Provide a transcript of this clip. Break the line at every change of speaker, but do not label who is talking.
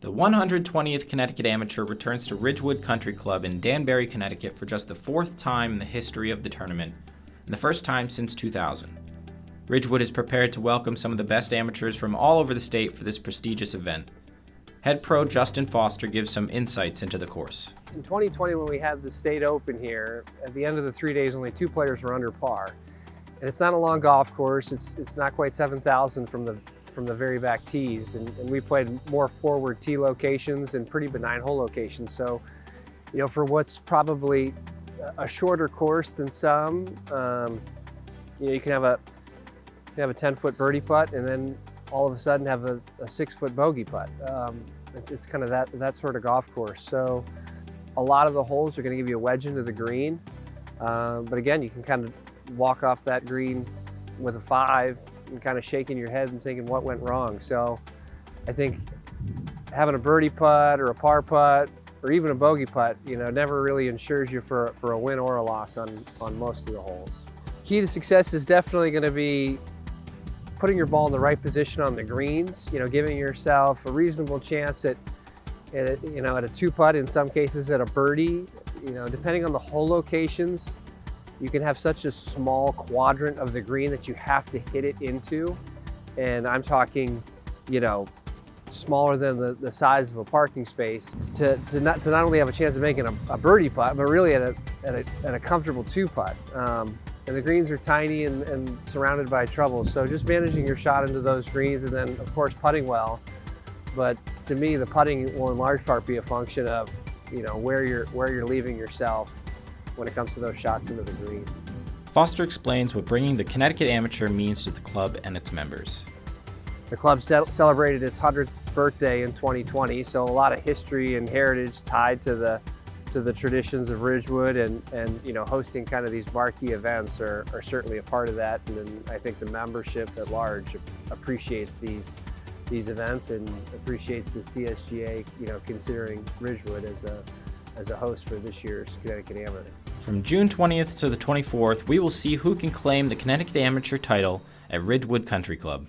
The 120th Connecticut Amateur returns to Ridgewood Country Club in Danbury, Connecticut for just the fourth time in the history of the tournament, and the first time since 2000. Ridgewood is prepared to welcome some of the best amateurs from all over the state for this prestigious event. Head pro Justin Foster gives some insights into the course.
In 2020, when we had the state open here, at the end of the 3 days, only 2 players were under par. And it's not a long golf course. It's not quite 7,000 from the very back tees, and we played more forward tee locations and pretty benign hole locations. So, for what's probably a shorter course than some, you can have a 10-foot birdie putt, and then all of a sudden have a 6-foot bogey putt. It's kind of that sort of golf course. So, a lot of the holes are going to give you a wedge into the green, but again, you can kind of walk off that green with a 5 and kind of shaking your head and thinking what went wrong. So I think having a birdie putt or a par putt or even a bogey putt, never really ensures you for a win or a loss on most of the holes. Key to success is definitely going to be putting your ball in the right position on the greens, giving yourself a reasonable chance at a 2-putt, in some cases at a birdie, depending on the hole locations. You can have such a small quadrant of the green that you have to hit it into. And I'm talking, smaller than the size of a parking space to not only have a chance of making a birdie putt, but really at a comfortable 2-putt. And the greens are tiny and surrounded by trouble. So just managing your shot into those greens, and then of course putting well. But to me, the putting will in large part be a function of, where you're leaving yourself when it comes to those shots into the green.
Foster explains what bringing the Connecticut Amateur means to the club and its members.
The club celebrated its 100th birthday in 2020, so a lot of history and heritage tied to the traditions of Ridgewood, and hosting kind of these marquee events are certainly a part of that. And then I think the membership at large appreciates these events and appreciates the CSGA, considering Ridgewood as a host for this year's Connecticut Amateur.
From June 20th to the 24th, we will see who can claim the Connecticut Amateur title at Ridgewood Country Club.